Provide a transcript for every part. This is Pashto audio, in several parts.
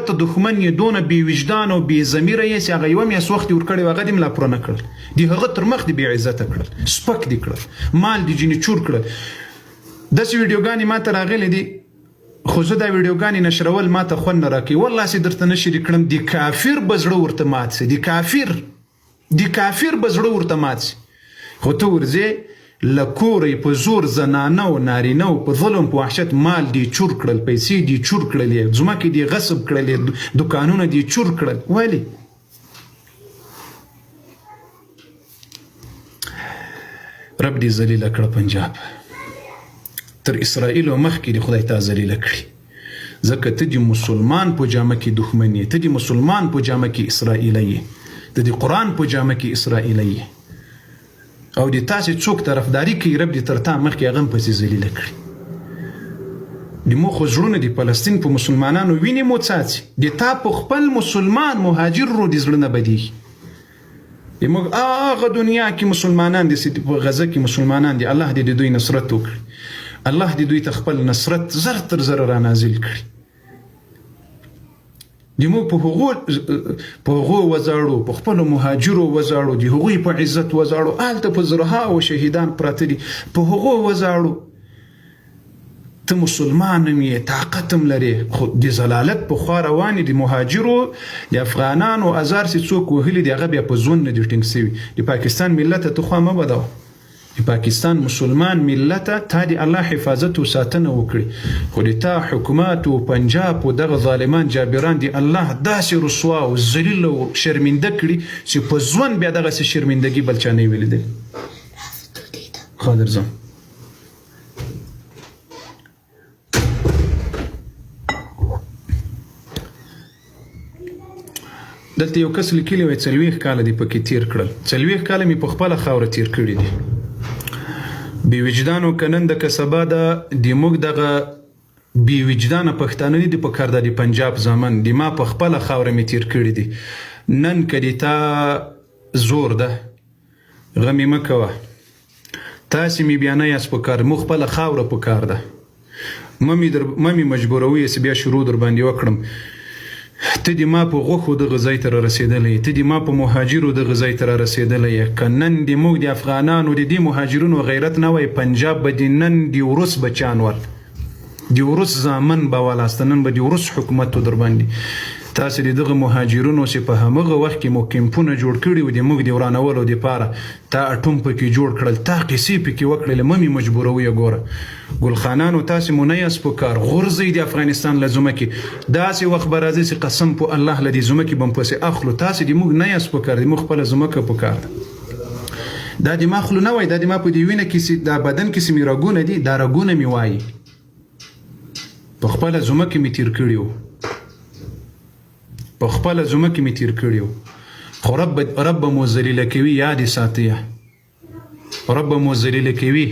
ته دښمن یې دونه بې وجدان او بې ضمیره یې چې هغه یوه میاشت وخت یې ورکړی و هغه دې ملا پوره نه کړل د هغه تر مخ دې بې عزته کړل سپک دې کړل مال دې جینې چور کړل داسې ویډیوګانې ما ته راغلې دي خو زه دا ویډیوګانې نشرول ما ته خوند نه راکوي والله چې درته نه شریک کړم د کافر به زړه ورته مات شي د کافر به زړه ورته مات شي خو ته ورځې له کوره په زور زنانه او نارینه او په ظلم په وحشت مال دې چور کړل پیسې دې چور کړلې ځمکې دې غصب کړلې دوکانونه دې چور کړل ولې رب دې ذلیله کړه پنجاب تر اسرائیل او مخکې د خدای ته ذلیله کړي ځکه ته د مسلمان په جامه کې دښمن یې ته د مسلمان په جامه کې اسرائیلی یې ته د قرآن په جامه کې اسرائیلی یې او د تاسې څوک طرفداري کوي رب دې تر تا مخکې هغه هم پسې ذلیله کړي د مو خو زړونه د فلسطین په مسلمانانو وینې مو څاڅي د تا په خپل مسلمان مهاجر رو د زړه نه بدېږي موږ هغه دنیا کې مسلمانان دي چې په غزه کې مسلمانان دي الله دې د دوی نصرت وکړي الله دې دوی ته خپل نصرت زر تر زر را نازل کړي د موږ په هغو وزاړو په خپلو مهاجرو وزاړو د هغوی په عزت وزاړو هلته په زرهاو شهیدان پراته دي په هغو وزاړو ته مسلمان هم یې طاقت هم لرې خو د ضلالت په خوا روانې د مهاجرو د افغانانو ازار چې څوک وهلي دي هغه بیا په ژوند نه دي ټینګ سوي د پاکستان ملت ته خوا مه بدوه د پاکستان مسلمان ملت تا د الله حفاظت او ساتنه وکړي خو د تا حکومت او پنجاب او دغه ظالمان جابران دي الله داسې رسوا او ذلیل او شرمنده کړي چې په ژوند بیا دغسې شرمندګي بل چا نه وي لیدلې خادر ځم دلته یو کس لیکلی وای 40 کاله دې پکې تیر کړل 40 کاله مې په خپله خاوره تیر کړي دي بې وجدانو که نن د کسبه ده د موږ دغه بې وجدانه پښتانه نه دي په کار ده د پنجاب زامن د ما په خپله خاوره مې تیر کړي دي نن که د تا زور ده غم یې مه کوه تاسې مې بیا نه یاست په کار موږ خپله خاوره په کار ده مه مې مجبوروي چې بیا شروع در باندې وکړم ته د ما په غوښو دغه ځای ته را رسېدلی ته د ما په مهاجرو دغه ځای ته را رسېدلی یې که نن د موږ د افغانانو د دې مهاجرونو غیرت نه وای پنجاب به د نن د وروس بچان ول د وروس زامن به ولاست نن به د وروس حکومت و در باندې تاسې د دغه مهاجرونو چې په همغه وخت کې مو کیمپونه جوړ کړي وو د موږ د ورانولو دپاره تا اټوم پکې جوړ کړل تا قیسې پکې وکړلې مه مې مجبوروي ګوره ګلخانانو تاسې مو نه یاست په کار غورځئ د افغانستان له ځمکې داسې وخت به راځي چې قسم په الله له دې ځمکې به م پسې اخلو تاسې د موږ نه یاست په کار د موږ خپله ځمکه په کار ده دا د ما خلو نه وایي دا د ما په دې وینه کې دا بدن کې چې مې رګونه دي دا رګونه مې وایي په خپله ځمکې مې تیر کړي وو په خپله ځمکې مې تیر کړي وو خو رب مو ذلیله کوي یاد یې ساتئ رب مو ذلیله کوي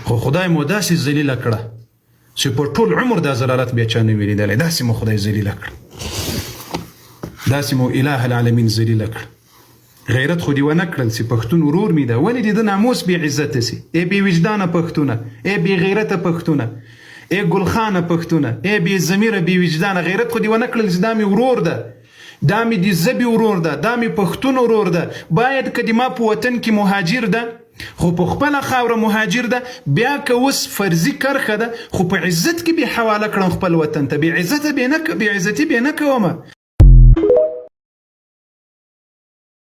خو خدای مو داسې ذلیله کړه چې په ټول عمر دا ذلالت بیا چا نه وي لیدلی داسې مو خدای ذلیله کړه داسې مو اله العالمین ذلیله کړه غیرت خو دې ونه کړل چې پښتون ورور مې ده ولې دې د ناموس بې عزته سي ای بې وجدانه پښتونه ای بې غیرته پښتونه ای ګلخانه پښتونه ای بې ضمیره بې وجدانه غیرت خو دې ونه کړل چې دا مې ورور ده دا مې د ژبې ورور ده دا مې پښتون ورور ده باید که د ما په وطن کې مهاجر ده خو په خپله خاوره مهاجر ده بیا که اوس فرضي کرښه ده خو په عزت کې بې حواله کړم خپل وطن ته بې عزتي بې نه کومه